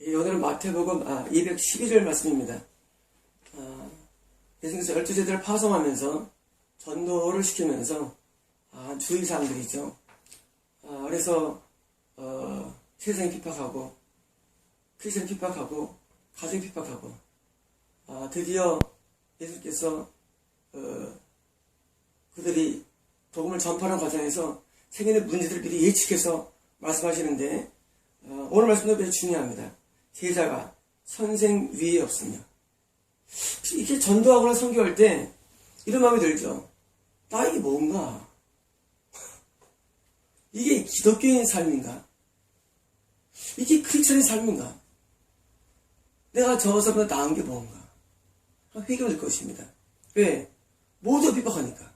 오늘은 마태복음 211절 말씀입니다. 예수님께서 12제자를 파송하면서 전도를 시키면서 주의사항들이죠. 그래서 세상이 핍박하고 크리스천 핍박하고 가정 핍박하고 드디어 예수님께서 그들이 복음을 전파하는 과정에서 생기는 문제들을 미리 예측해서 말씀하시는데 오늘 말씀도 매우 중요합니다. 제자가 선생 위에 없으며. 이렇게 전도하거나 선교할 때 이런 마음이 들죠. 나 이게 뭔가? 이게 기독교인의 삶인가? 이게 크리스천의 삶인가? 내가 저 사람보다 나은 게 뭔가? 회개가 될 것입니다. 왜? 모두 핍박하니까.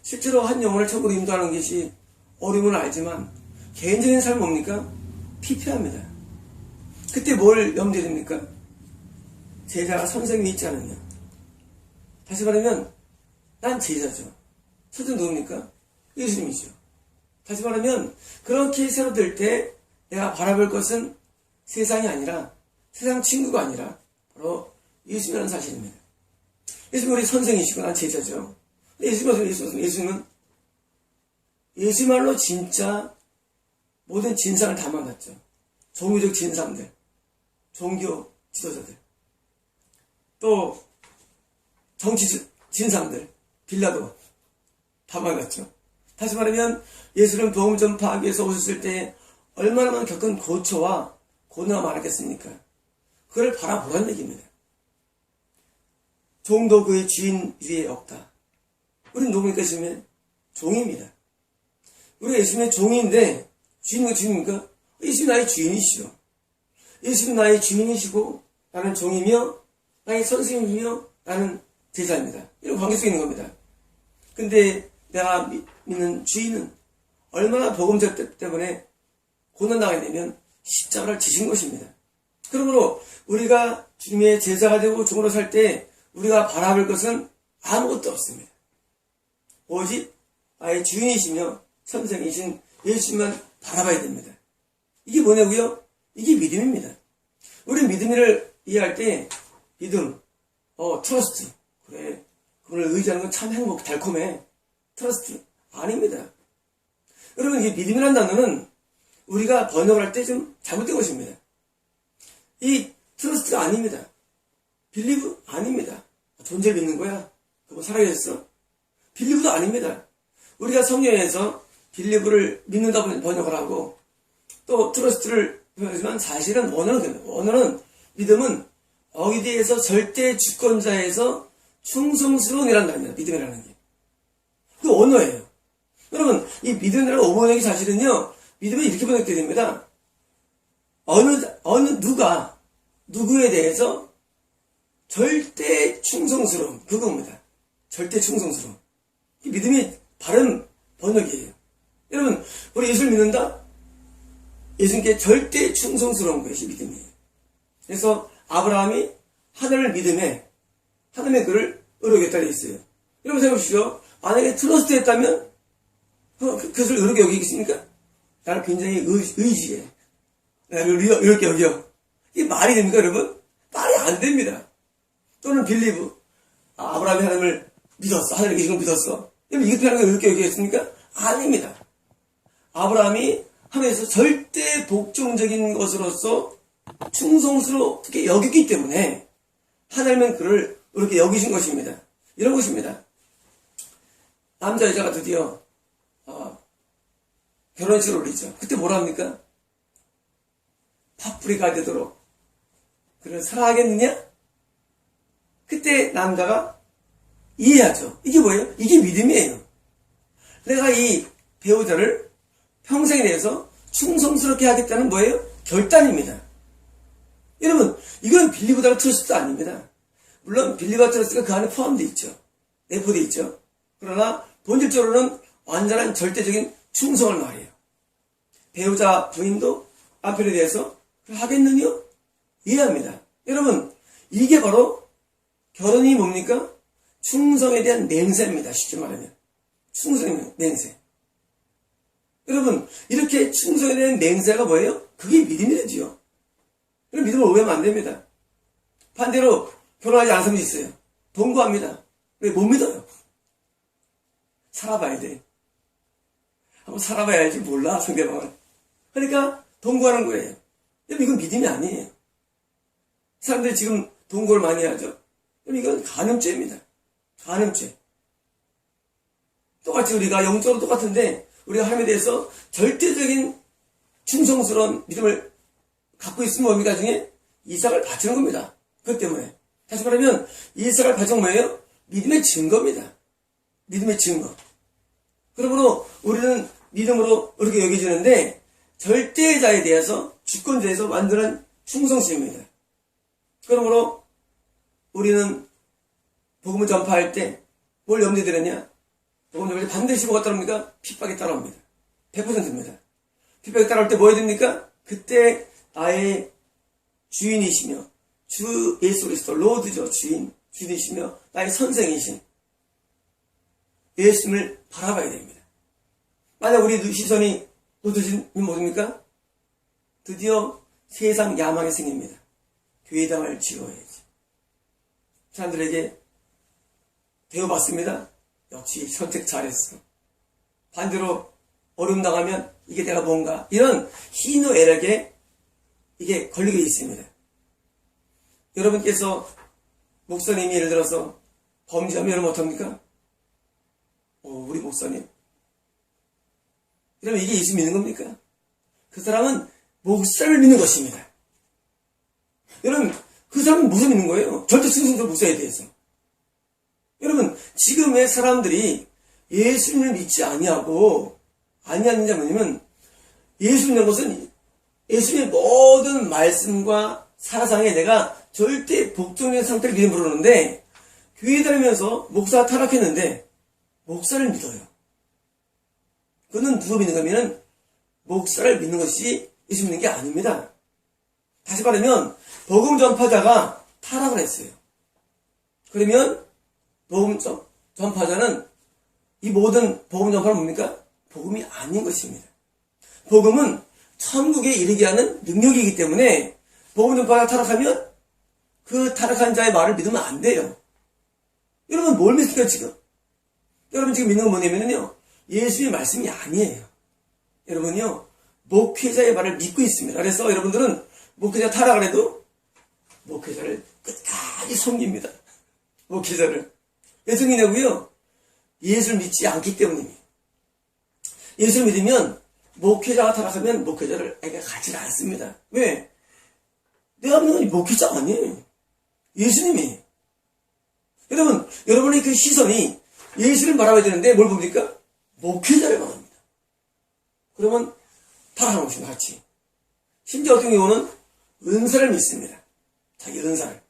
실제로 한 영혼을 천국으로 인도하는 것이 어려움은 알지만 개인적인 삶은 뭡니까? 피폐합니다. 그때 뭘 염두에 둡니까? 제자가 선생님이 있지 않느냐. 다시 말하면 난 제자죠. 선생님 누굽니까? 예수님이죠. 다시 말하면 그렇게 생각될 때 내가 바라볼 것은 세상이 아니라 세상 친구가 아니라 바로 예수님이라는 사실입니다. 예수님은 우리 선생이시고 난 제자죠. 예수님은 예수말로 진짜 모든 진상을 다 만났죠. 종교적 진상들, 종교 지도자들, 또 정치 진상들, 빌라도 다 만났죠. 다시 말하면 예수는 복음 전파하기 위해서 오셨을 때 얼마나 많은 겪은 고초와 고난가 많았겠습니까? 그걸 바라보라는 얘기입니다. 종도 그의 주인 위에 없다. 우리는 누구니까 예수님의 종입니다. 우리가 예수님의 종인데 주인은 주인입니까? 예수님 나의 주인이시죠. 예수님 나의 주인이시고 나는 종이며 나의 선생님이며 나는 제자입니다. 이런 관계 속에 있는 겁니다. 근데 내가 믿는 주인은 얼마나 복음적 때문에 고난당하게 되면 십자가를 지신 것입니다. 그러므로 우리가 주님의 제자가 되고 종으로 살 때 우리가 바라볼 것은 아무것도 없습니다. 오직 나의 주인이시며 선생이신 예수님만 바라봐야 됩니다. 이게 뭐냐고요? 이게 믿음입니다. 우리 믿음을 이해할 때 믿음, 트러스트. 그래, 그걸 의지하는 건 참 행복, 달콤해. 트러스트. 아닙니다. 여러분, 이 믿음이라는 단어는 우리가 번역을 할 때 좀 잘못된 것입니다. 이 트러스트가 아닙니다. 빌리브? 아닙니다. 존재를 믿는 거야? 그거 살아계셨어? 빌리브도 아닙니다. 우리가 성경에서 빌리브를 믿는다 번역을 하고 또 트러스트를 표현하지만 사실은 원어는 믿음은 어디에서 절대 주권자에서 충성스러운 이라는 단어입니다. 믿음이라는 게. 그 언어예요. 여러분, 이 믿음이라는 오번역이 사실은요, 믿음은 이렇게 번역되어야 됩니다. 누구에 대해서 절대 충성스러움, 그겁니다. 절대 충성스러움. 이 믿음이 바른 번역이에요. 여러분, 우리 예수를 믿는다? 예수님께 절대 충성스러운 것이 믿음이에요. 그래서 아브라함이 하나님을 믿음에 하나님의 그를 의롭겠다 되어 있어요. 여러분 생각해보시죠. 만약에 트러스트 했다면 그것을 의롭게 여기겠습니까? 나를 굉장히 의지해. 나를 이렇게 여겨. 이게 말이 됩니까, 여러분? 말이 안 됩니다. 또는 빌리브. 아브라함이 하나님을 믿었어. 하나님의 계신 걸 믿었어. 여러분, 이것도 하나님을 이렇게 여기겠습니까? 아닙니다. 아브라함이 하나님께서 절대 복종적인 것으로서 충성스럽게 여기기 때문에 하나님은 그를 이렇게 여기신 것입니다. 이런 것입니다. 남자 여자가 드디어 결혼식을 올리죠. 그때 뭐라 합니까? 파뿌리가 되도록 그를 사랑하겠느냐? 그때 남자가 이해하죠. 이게 뭐예요? 이게 믿음이에요. 내가 이 배우자를 평생에 대해서 충성스럽게 하겠다는 뭐예요? 결단입니다. 여러분, 이건 빌리브다가 트러스트도 아닙니다. 물론 빌리브와 트러스트가 그 안에 포함되어 있죠. 내포되어 있죠. 그러나 본질적으로는 완전한 절대적인 충성을 말해요. 배우자 부인도 남편에 대해서 하겠느냐? 이해합니다. 여러분, 이게 바로 결혼이 뭡니까? 충성에 대한 맹세입니다. 쉽게 말하면. 충성의 맹세. 여러분, 이렇게 충성에 대한 맹세가 뭐예요? 그게 믿음이죠. 믿음을 오해하면 안 됩니다. 반대로 결혼하지 않은 사람이 있어요. 동거합니다. 왜? 못 믿어요. 살아봐야 돼. 한번 살아봐야 할지 몰라, 상대방을. 그러니까 동거하는 거예요. 여러분, 이건 믿음이 아니에요. 사람들이 지금 동거를 많이 하죠. 여러분, 이건 간음죄입니다. 간음죄. 똑같이 우리가 영적으로 똑같은데 우리가 하나님에 대해서 절대적인 충성스러운 믿음을 갖고 있으면 뭡니까? 중에 이삭을 바치는 겁니다. 그것 때문에. 다시 말하면 이삭을 바친 뭐예요? 믿음의 증거입니다. 믿음의 증거. 그러므로 우리는 믿음으로 이렇게 여겨지는데 절대자에 대해서 주권자에서 완전한 충성심입니다. 그러므로 우리는 복음을 전파할 때 뭘 염두에 두느냐? 복음을 전파할 때 반드시 뭐가 따라옵니까? 핍박이 따라옵니다. 100%입니다. 핍박이 따라올 때 뭐 해야 됩니까? 그때 나의 주인이시며 주 예수 그리스도 로드죠. 주인이시며 나의 선생이신 예수님을 바라봐야 됩니다. 만약 우리 시선이 놓쳐지면 뭡니까? 드디어 세상 야망이 생깁니다. 교회당을 지어야지. 사람들에게 배워봤습니다. 역시 선택 잘했어. 반대로 어려움 당하면 이게 내가 뭔가 이런 희노애락에 이게 걸리게 있습니다. 여러분께서 목사님이 예를 들어서 범죄하면 여러분 어떡합니까? 우리 목사님. 이러면 이게 예수 믿는 겁니까? 그 사람은 목사를 믿는 것입니다. 여러분, 그 사람은 무슨 믿는 거예요? 절대 승승도 목사에 대해서. 여러분, 지금의 사람들이 예수님을 믿지 아니하고 아니하는 자 뭐냐면 예수 믿는 것은 예수님의 모든 말씀과 사상에 내가 절대 복종된 상태를 믿음 부르는데 교회 다니면서 목사가 타락했는데 목사를 믿어요. 그는 누구 믿는 거냐면 목사를 믿는 것이 예수 믿는 게 아닙니다. 다시 말하면 복음 전파자가 타락을 했어요. 그러면 복음 전파자는 이 모든 복음 전파는 뭡니까? 복음이 아닌 것입니다. 복음은 천국에 이르게 하는 능력이기 때문에 복음 전파가 타락하면 그 타락한 자의 말을 믿으면 안 돼요. 여러분 뭘 믿습니까 지금? 여러분 지금 믿는 건 뭐냐면요. 예수의 말씀이 아니에요. 여러분요. 목회자의 말을 믿고 있습니다. 그래서 여러분들은 목회자 타락을 해도 목회자를 끝까지 섬깁니다. 목회자를. 왜 섬기냐고요? 예수를 믿지 않기 때문입니다. 예수를 믿으면 목회자가 타락하면 목회자를 가지 않습니다. 왜? 내가 믿는 건 목회자가 아니에요. 예수님이. 여러분, 여러분의 그 시선이 예수를 바라봐야 되는데 뭘 봅니까? 목회자를 바랍니다. 그러면 타락하는 것입니다. 같이. 심지어 어떤 경우는 은사를 믿습니다. 자기 은사를.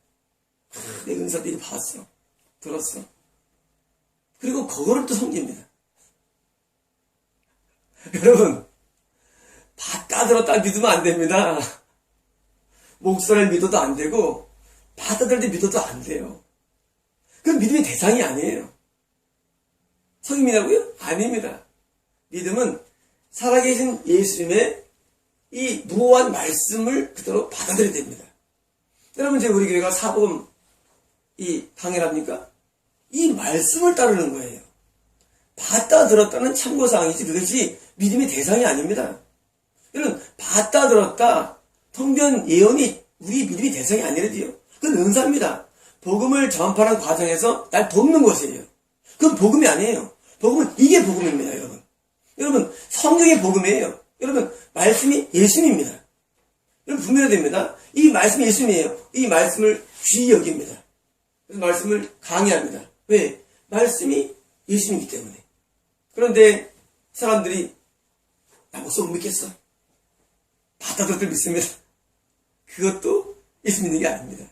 내 은사들이 봤어. 들었어. 그리고 그거를 또 섬깁니다. 여러분, 봤다 들었다 믿으면 안 됩니다. 목사를 믿어도 안 되고 받아들일 때 믿어도 안 돼요. 그건 믿음의 대상이 아니에요. 성임이라고요? 아닙니다. 믿음은 살아계신 예수님의 이 무한 말씀을 그대로 받아들여야 됩니다. 여러분, 이제 우리 교회가 사복음 당회랍니까? 이 말씀을 따르는 거예요. 봤다 들었다는 참고사항이지 그것이 믿음의 대상이 아닙니다. 여러분, 봤다 들었다 통변 예언이 우리 믿음의 대상이 아니라도요. 그건 은사입니다. 복음을 전파하는 과정에서 날 돕는 것이에요. 그건 복음이 아니에요. 복음은 이게 복음입니다, 여러분. 여러분, 성경의 복음이에요. 여러분, 말씀이 예수님입니다. 여러분, 분명해야 됩니다. 이 말씀이 예수님이에요. 이 말씀을 귀히 여깁니다. 그래서 말씀을 강의합니다. 왜? 말씀이 예수님이기 때문에. 그런데 사람들이 나 목사 못 믿겠어. 받아들을 믿습니다. 그것도 예수 믿는 게 아닙니다.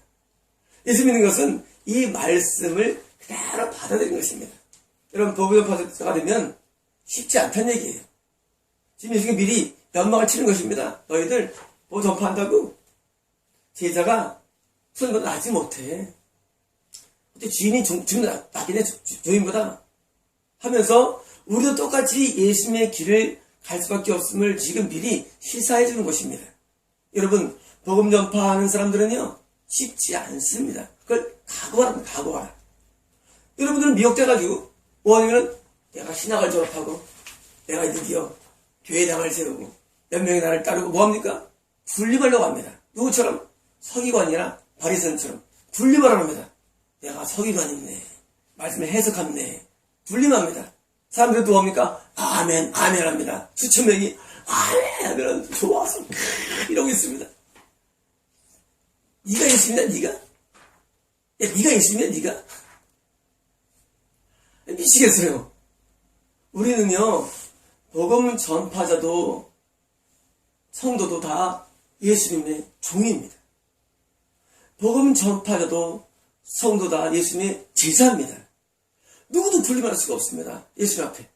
예수 믿는 것은 이 말씀을 그대로 받아들이는 것입니다. 여러분, 복음 전파자가 되면 쉽지 않다는 얘기예요. 지금 예수님이 미리 연막을 치는 것입니다. 너희들 복음 전파한다고 제자가 손님보다 낫지 못해. 그때 주인이 주인보다 낫긴 해, 주인보다 하면서 우리도 똑같이 예수님의 길을 갈 수밖에 없음을 지금 미리 시사해 주는 것입니다. 여러분, 복음 전파하는 사람들은요, 쉽지 않습니다. 그걸 각오하랍니다. 각오하라. 여러분들은 미혹돼가지고 뭐하냐면 내가 신학을 졸업하고 내가 드디어 교회당을 세우고 몇 명이 나를 따르고 뭐합니까? 군림하려고 합니다. 누구처럼? 서기관이나 바리새인처럼 군림하라고 합니다. 내가 서기관이네. 말씀을 해석하네. 군림합니다. 사람들도 뭐합니까? 아멘, 아멘 합니다. 수천 명이 아멘 하면 좋아서 이러고 있습니다. 네가 예수님이야, 네가? 야, 네가 예수님이야, 네가? 미치겠어요. 우리는요, 복음 전파자도 성도도 다 예수님의 종입니다. 복음 전파자도 성도 다 예수님의 제자입니다. 누구도 분리할 수가 없습니다. 예수님 앞에.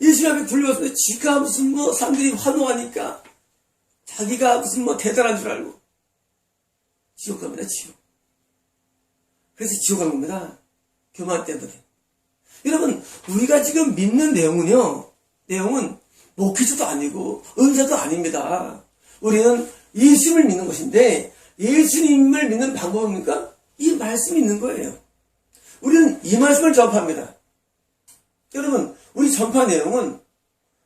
예수님 앞에 분리했을 때 지가 무슨 뭐 사람들이 환호하니까 자기가 무슨 뭐 대단한 줄 알고 지옥 갑니다. 지옥. 그래서 지옥 간 겁니다. 교만 때문에. 여러분, 우리가 지금 믿는 내용은 목회자도 아니고 은사도 아닙니다. 우리는 예수님을 믿는 것인데 예수님을 믿는 방법은 뭡니까? 이 말씀이 있는 거예요. 우리는 이 말씀을 전파합니다. 여러분, 우리 전파 내용은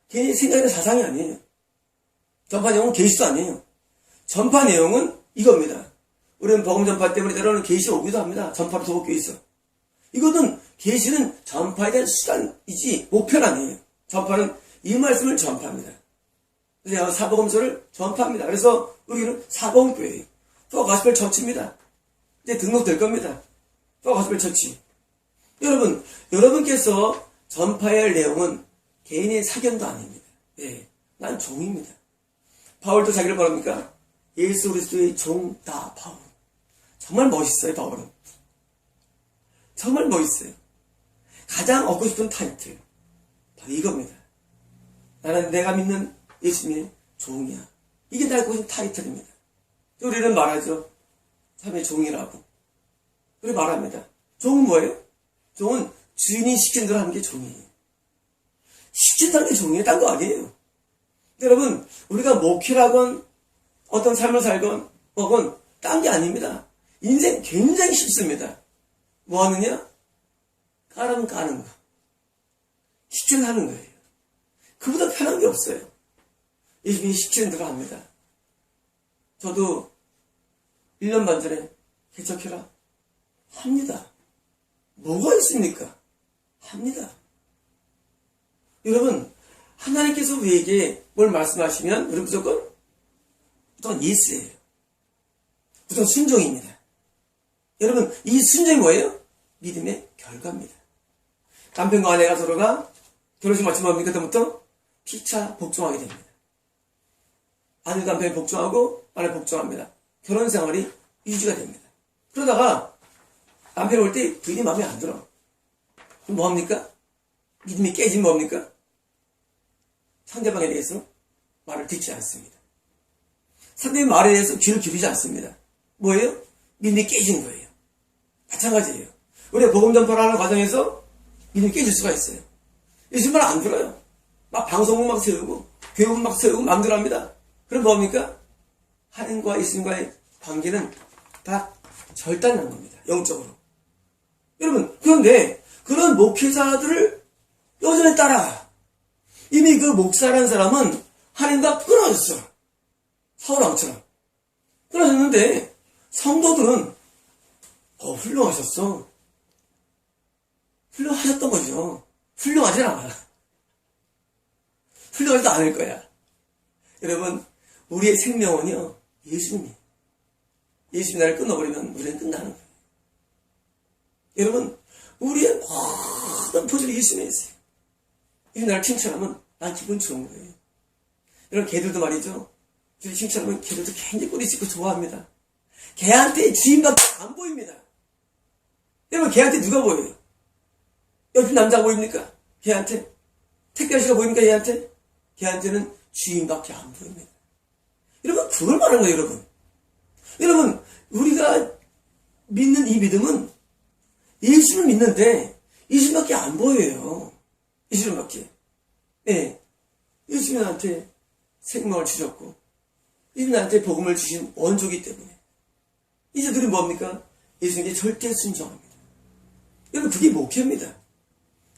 개인의 생각이나 사상이 아니에요. 전파 내용은 계시도 아니에요. 전파 내용은 이겁니다. 우리는 복음 전파 때문에 때로는 계시 오기도 합니다. 전파로 도곡교에 있어. 이거는 계시는 전파에 대한 수단이지 목표는 아니에요. 전파는 이 말씀을 전파합니다. 그래서 사복음서를 전파합니다. 그래서 우리는 사복음교회예요. 또 가스펠 처치입니다. 이제 등록될 겁니다. 또 가스펠 처치. 여러분께서 전파해야 할 내용은 개인의 사견도 아닙니다. 예, 난 종입니다. 바울도 자기를 뭐랍니까? 예수 그리스도의 종다 바울. 정말 멋있어요, 바울은. 정말 멋있어요. 가장 얻고 싶은 타이틀 바로 이겁니다. 나는 내가 믿는 예수님의 종이야. 이게 나 얻고 싶은 타이틀입니다. 우리는 말하죠. 참의 종이라고. 우리 말합니다. 종은 뭐예요? 종은 주인이 시킨 대로 하는 게 종이에요. 시킨다는 게 종이에요. 딴 거 아니에요. 여러분, 우리가 목회라건 어떤 삶을 살건 혹은 딴 게 아닙니다. 인생 굉장히 쉽습니다. 뭐 하느냐? 까라면 까는 거. 시키는 하는 거예요. 그보다 편한 게 없어요. 예수님이 시키는 대로 합니다. 저도 1년 반 전에 개척해라. 합니다. 뭐가 있습니까? 합니다. 여러분, 하나님께서 우리에게 뭘 말씀하시면 우리 무조건 예스예요. 무조건 순종입니다. 여러분, 이 순종이 뭐예요? 믿음의 결과입니다. 남편과 아내가 서로가 결혼식 마치면 뭡니까? 그때부터 피차 복종하게 됩니다. 아내 남편이 복종하고 아내 복종합니다. 결혼 생활이 유지가 됩니다. 그러다가 남편이 올 때 부인이 마음에 안 들어. 그럼 뭐합니까? 믿음이 깨지면 뭡니까? 상대방에 대해서 말을 듣지 않습니다. 상대의 말에 대해서 귀를 기울이지 않습니다. 뭐예요? 믿음이 깨지는 거예요. 마찬가지예요. 우리가 복음 전파를 하는 과정에서 믿음이 깨질 수가 있어요. 예수님 말 안 들어요. 막 방송국 막 세우고 교회국 막 세우고 마음대로 합니다. 그럼 뭡니까? 하나님과 예수님과의 관계는 다 절단난 겁니다. 영적으로. 여러분, 그런데 그런 목회자들을 여전히 따라. 이미 그 목사라는 사람은 하나님과 끊어졌어. 사울왕처럼. 끊어졌는데 성도들은 훌륭하셨어. 훌륭하셨던 거죠. 훌륭하진 않아. 훌륭하지도 않을 거야. 여러분, 우리의 생명은요, 예수님이에요. 예수님이 나를 끊어버리면 우리는 끝나는 거예요. 여러분, 우리의 모든 포즈를 예수님에 있어요. 예수님 나를 칭찬하면 난 기분 좋은 거예요. 여러분, 개들도 말이죠. 주님 칭찬하면 개들도 굉장히 꼬리 씻고 좋아합니다. 개한테 주인밖에 안 보입니다. 여러분, 개한테 누가 보여요? 옆에 남자가 보입니까? 개한테? 택배아저씨가 보입니까? 얘한테? 걔한테는 주인밖에 안 보입니다. 여러분, 그걸 말하는 거예요, 여러분. 여러분, 우리가 믿는 이 믿음은 예수를 믿는데 예수님밖에 안 보여요. 예수님밖에. 네. 예수님한테 생명을 주셨고 예수님 나한테 복음을 주신 원조이기 때문에. 이제들이 뭡니까? 예수님께 절대 순종합니다. 여러분, 그게 목회입니다.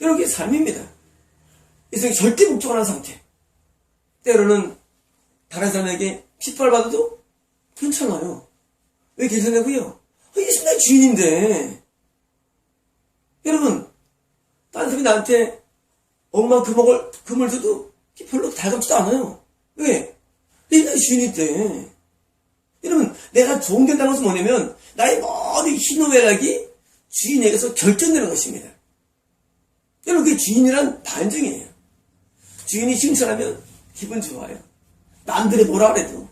여러분, 그게 삶입니다. 예수님이 절대 묵종하는 상태. 때로는 다른 사람에게 핍박받아도 괜찮아요. 왜 괜찮냐고요? 예수님 나의 주인인데. 여러분, 다른 사람이 나한테 억만 금을 줘도 별로 달갑지도 않아요. 왜? 예수님 나의 주인인데. 여러분, 내가 존경당한 것은 뭐냐면 나의 모든 희노애락이 주인에게서 결정되는 것입니다. 여러분, 그게 주인이란 반증이에요. 주인이 칭찬하면 기분 좋아요. 남들이 뭐라 그래도.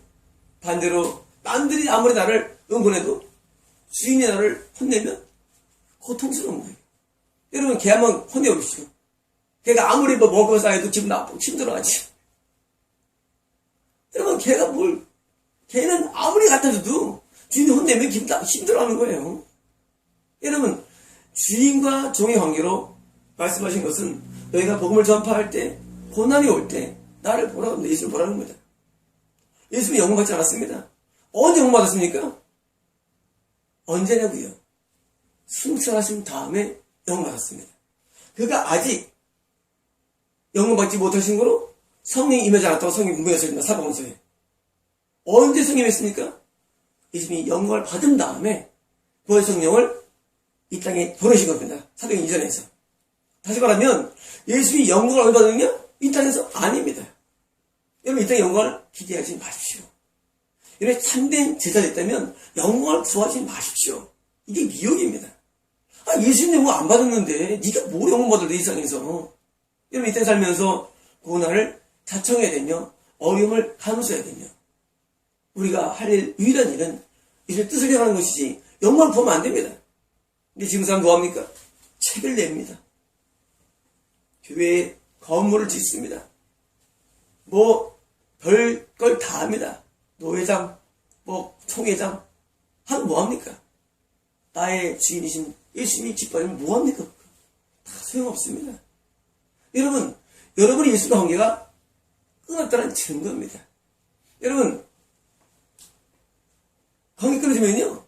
반대로 남들이 아무리 나를 응원해도 주인이 나를 혼내면 고통스러운 거예요. 여러분, 걔 한번 혼내보십시오. 걔가 아무리 먹고 사해도 기분 나쁘고 힘들어하지. 여러분, 걔는 아무리 갖다 줘도 주인이 혼내면 기분 힘들어하는 거예요. 여러분, 주인과 종의 관계로 말씀하신 것은 너희가 복음을 전파할 때, 고난이 올 때 나를 보라고 합니다. 예수를 보라는 겁니다. 예수님이 영광받지 않았습니다. 언제 영광받았습니까? 언제냐고요? 승천하신 다음에 영광받았습니다. 그가 아직 영광받지 못하신 거로 성령이 임하지 않았다고 성경이 분명했습니다. 사복음서에. 언제 성임했습니까? 예수님이 영광을 받은 다음에 부활 성령을 이 땅에 보내신 겁니다. 사도행 이전에서. 다시 말하면 예수님이 영광을 어디 받느냐? 이 땅에서 아닙니다. 여러분, 이 땅의 영광을 기대하지 마십시오. 여러분, 참된 제자 됐다면 영광을 구하지 마십시오. 이게 미혹입니다. 예수님 영광 안 받았는데 네가 뭘 영광 받을 내 이상에서. 여러분, 이 땅에 살면서 고난을 자청해야 되며 어려움을 감수해야 되며 우리가 할 유일한 일은 이를 뜻을 행하는 것이지 영광을 보면 안 됩니다. 근데 지금 사람 뭐합니까? 책을 냅니다. 교회에 건물을 짓습니다. 별걸 다 합니다. 노회장, 총회장 하면 뭐합니까? 나의 주인이신 예수님이 기뻐하면 뭐합니까? 다 소용없습니다. 여러분이 예수님과 관계가 끊었다는 증거입니다. 여러분, 관계 끊어지면요,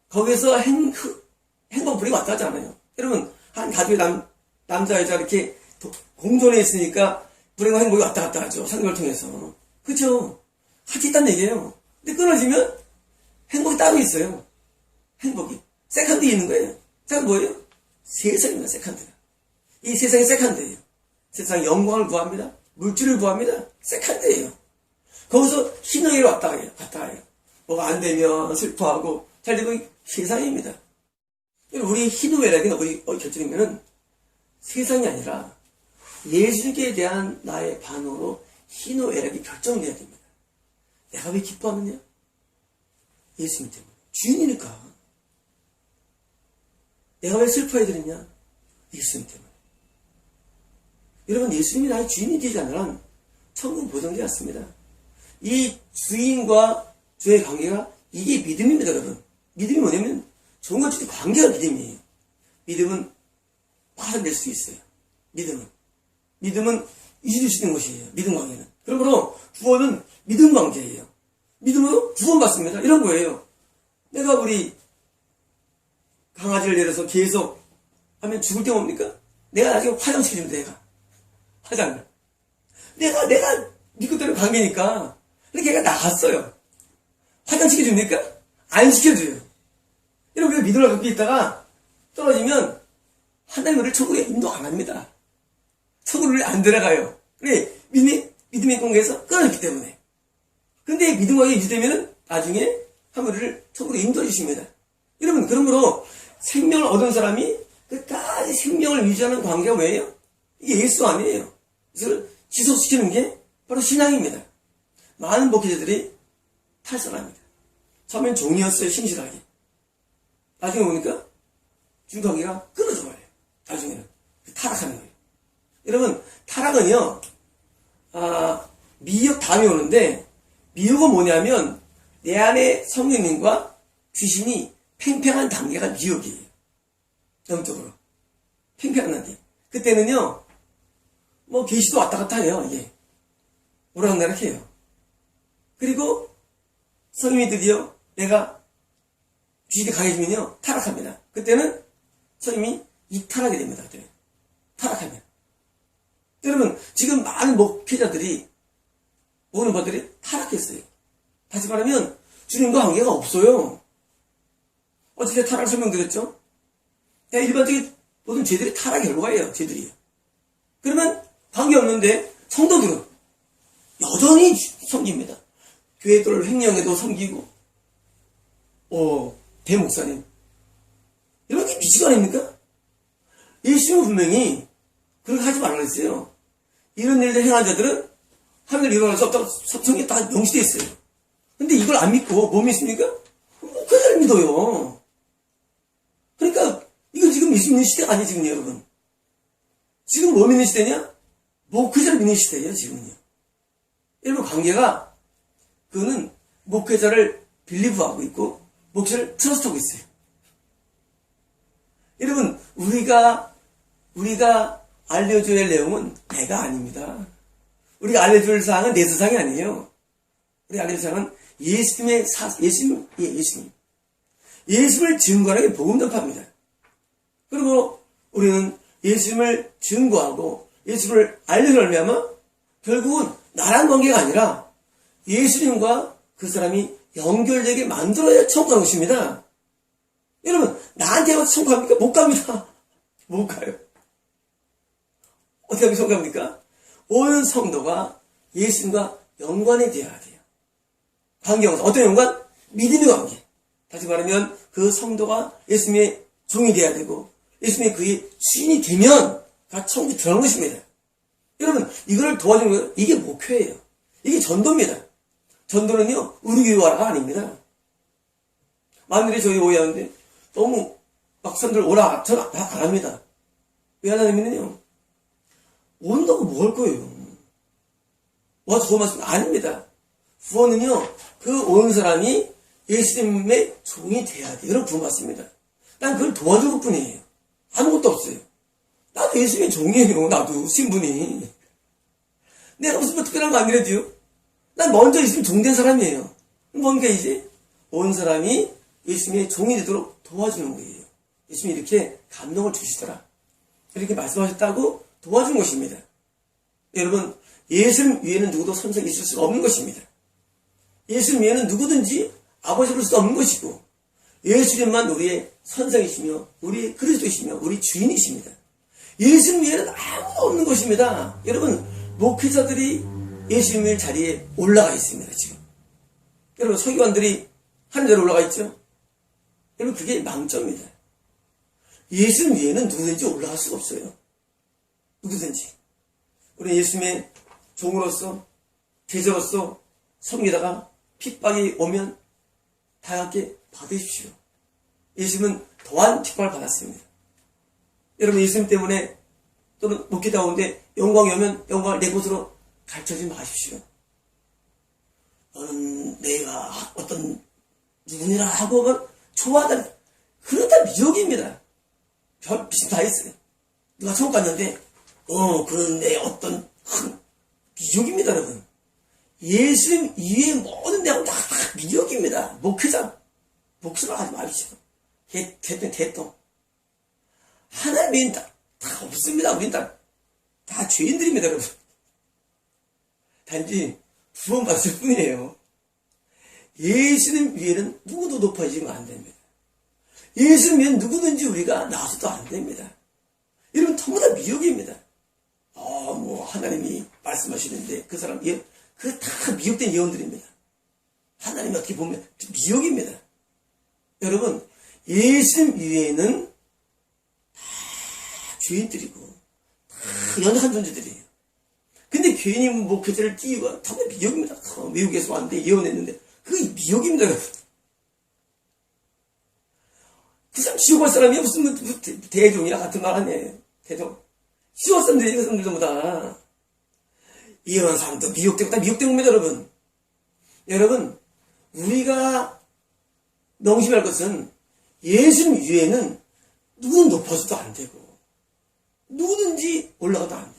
거기서 행복 불이 왔다 하잖아요. 여러분, 한 가족의 남자, 여자 이렇게 공존해 있으니까 불행과 행복이 왔다 갔다 하죠. 상대를 통해서. 그렇죠? 같이 있다는 얘기예요. 근데 끊어지면 행복이 따로 있어요. 행복이. 세컨드에 있는 거예요. 세컨드 뭐예요? 세상입니다. 세컨드가. 이 세상이 세컨드예요. 세상 영광을 구합니다. 물질을 구합니다. 세컨드예요. 거기서 희노애락이 왔다 가요. 뭐가 안 되면 슬퍼하고 잘 되고 세상입니다. 우리 희노애락이 어디 결정이면은 세상이 아니라 예수님께 대한 나의 반응으로 희노애락이 결정돼야 됩니다. 내가 왜 기뻐하느냐? 예수님 때문에. 주인이니까. 내가 왜 슬퍼해야 되느냐? 예수님 때문에. 여러분, 예수님이 나의 주인이 되지 않으면 천국은 보장되지 않습니다. 이 주인과 주의 관계가 이게 믿음입니다, 여러분. 믿음이 뭐냐면 좋은 것 중에 관계가 믿음이에요. 믿음은 파산될 수 있어요. 믿음은 잊을 수 있는 것이에요. 믿음 관계는. 그러므로 구원은 믿음 관계예요. 믿음으로 구원받습니다. 이런 거예요. 내가 우리 강아지를 내려서 계속 하면 죽을 때 뭡니까? 내가 나중에 화장시켜주면 돼, 화장을. 내가 네 것대로 관계니까. 근데 걔가 나갔어요. 화장시켜줍니까? 안 시켜줘요. 여러분, 우리가 믿음을 갖고 있다가 떨어지면 하나님 우리를 천국에 인도 안 합니다. 천국에 안 들어가요. 그래, 믿음의 관계에서 끊어졌기 때문에. 근데 믿음 관계가 유지되면 나중에 하나님을 천국에 인도해 주십니다. 여러분, 그러므로 생명을 얻은 사람이 끝까지 생명을 유지하는 관계가 뭐예요? 이게 예수 아니에요. 이걸 지속시키는 게 바로 신앙입니다. 많은 목회자들이 탈선합니다. 처음엔 종이었어요, 신실하게. 나중에 보니까 관계가 끊어져 버려요. 나중에는 타락하는 거예요. 여러분, 타락은요, 미혹 다음에 오는데, 미혹은 뭐냐면 내 안에 성령님과 귀신이 팽팽한 단계가 미혹이에요. 영적으로 팽팽한 단계. 그때는요, 계시도 왔다 갔다 해요. 이게 오락내락해요. 그리고 성님이 드디어 내가 귀신이 강해지면요 타락합니다. 그때는 성님이 이탈하게 됩니다. 그때 타락하면. 여러분 지금 많은 목회자들이 모든 분들이 타락했어요. 다시 말하면 주님과 관계가 없어요. 어떻게 타락 설명드렸죠? 일반적인 모든 죄들이 타락의 결과예요. 죄들이요. 그러면 관계없는데 성도들은 여전히 섬깁니다. 교회들 횡령에도 섬기고 대목사님 이렇게 미치가 아닙니까? 예수님은 분명히 그렇게 하지 말라 그랬어요. 이런 일들 행한 자들은 하늘 일어날 수 없다고 성경에 다 명시되어 있어요. 근데 이걸 안 믿고 뭐 믿습니까? 목회자를 믿어요. 그러니까 이건 지금 믿는 시대가 아니에요. 지금 여러분. 지금 뭐 믿는 시대냐? 목회자를 믿는 시대예요. 지금은요. 여러분 관계가 그거는 목회자를 빌리브하고 있고 목회자를 트러스트하고 있어요. 여러분 우리가 알려줘야 할 내용은 내가 아닙니다. 우리가 알려줄 사항은 내 세상이 아니에요. 우리가 알려줄 사항은 예수님의 예수님을 증거하는 게 복음 전파입니다. 그리고 우리는 예수님을 증거하고 예수님을 알려주려면 결국은 나랑 관계가 아니라 예수님과 그 사람이 연결되게 만들어야 천국하는 것입니다. 여러분 나한테 와서 천국 갑니까? 못 갑니다. 못 가요. 어떻게 하면 천국 갑니까? 온 성도가 예수님과 연관이 되어야 돼요. 관계가 어떤 연관? 믿음의 관계. 다시 말하면 그 성도가 예수님의 종이 되어야 되고 예수님이 그의 주인이 되면 다 천국에 들어가는 것입니다. 여러분 이걸 도와주는 거예요. 이게 목회예요. 이게 전도입니다. 전도는요 우리 교회와가 아닙니다. 만일에 저희 오해하는데 너무 막선들 오라 저는 안 합니다. 왜 안 하냐면요 온다고 뭐 할 거예요. 와 저거 말씀 아닙니다. 구원은요 그 온 사람이 예수님의 종이 돼야 돼요. 이런 구원 받습니다. 난 그걸 도와줄 것 뿐이에요. 아무것도 없어요. 나도 예수님의 종이에요. 나도 신분이. 내가 무슨 특별한 거 아니라도요. 난 먼저 예수님 종된 사람이에요. 뭔가 이제 온 사람이 예수님의 종이 되도록 도와주는 거예요. 예수님이 이렇게 감동을 주시더라. 이렇게 말씀하셨다고 도와준 것입니다. 여러분 예수님 위에는 누구도 선생이 있을 수가 없는 것입니다. 예수님 위에는 누구든지 아버지 부를 수 없는 것이고 예수님만 우리의 선생이시며 우리의 그리스도이시며 우리 주인이십니다. 예수님 위에는 아무도 없는 것입니다. 여러분 목회자들이 예수님의 자리에 올라가 있습니다. 지금 여러분 서기관들이 하는 대로 올라가 있죠. 여러분 그게 망점입니다. 예수님 위에는 누구든지 올라갈 수가 없어요. 누구든지 우리 예수님의 종으로서 제자로서 섬기다가 핍박이 오면 다양하게 받으십시오. 예수님은 더한 핍박을 받았습니다. 여러분 예수님 때문에 또는 목회자 가운데 영광이 오면 영광을 내 곳으로 가르쳐주지 마십시오. 너는 내가 어떤 누구니라 하고 좋아하다 그런 다 미혹입니다. 별 비심 다 있어요. 누가 천국 갔는데 그런 내 어떤 큰 미혹입니다. 여러분 예수님 이외의 모든 내용은 다 미혹입니다. 목회자 목숨을 하지 마십시오. 개똥 하나님은 다 없습니다. 우린 다 죄인들입니다. 여러분 단지 구원받을 뿐이에요. 예수님 위에는 누구도 높아지면 안 됩니다. 예수님 위에는 누구든지 우리가 나서도 안 됩니다. 여러분 전부 다 미혹입니다. 하나님이 말씀하시는데 그 사람 그 다 미혹된 예언들입니다. 하나님이 어떻게 보면 미혹입니다. 여러분 예수님 위에는 다 죄인들이고 다 연약한 존재들이에요. 근데 괜히 목회자를 띄우고 다 미혹입니다. 미국에서 왔는데 예언했는데 그게 미혹입니다. 여러분. 그 사람 지옥 갈 사람이 무슨 대종이나 같은 말 하네. 대종. 지옥 사람들이 그 사람들 전부 다. 이런 사람도 미혹되고 다 미혹된 겁니다. 여러분. 여러분 우리가 명심할 것은 예수님 위에는 누구는 높아져도 안 되고 누구든지 올라가도 안 됩니다.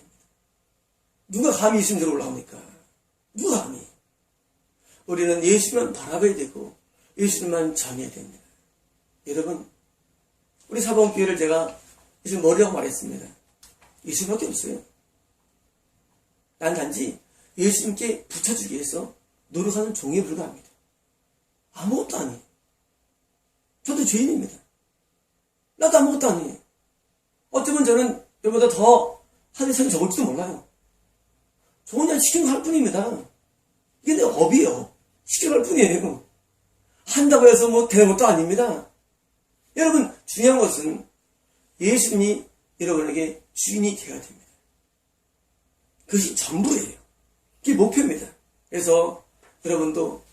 누가 감히 예수님대로 올라갑니까? 누가 감히? 우리는 예수만 바라봐야 되고 예수만 전해야 됩니다. 여러분, 우리 사범교회를 제가 예수 머리라고 말했습니다. 예수밖에 없어요. 난 단지 예수님께 붙여주기 위해서 노력하는 종에 불과합니다. 아무것도 아니에요. 저도 죄인입니다. 나도 아무것도 아니에요. 어쩌면 저는 여보다 더 하늘에서는 적을지도 몰라요. 저는 그냥 시켜갈 뿐입니다. 이게 내 업이에요. 시켜갈 뿐이에요. 한다고 해서 뭐 되는 것도 아닙니다. 여러분, 중요한 것은 예수님이 여러분에게 주인이 되어야 됩니다. 그것이 전부예요. 그게 목표입니다. 그래서 여러분도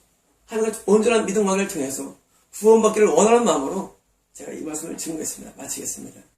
하나님과 온전한 믿음 관계를 통해서 구원받기를 원하는 마음으로 제가 이 말씀을 드리겠습니다. 마치겠습니다.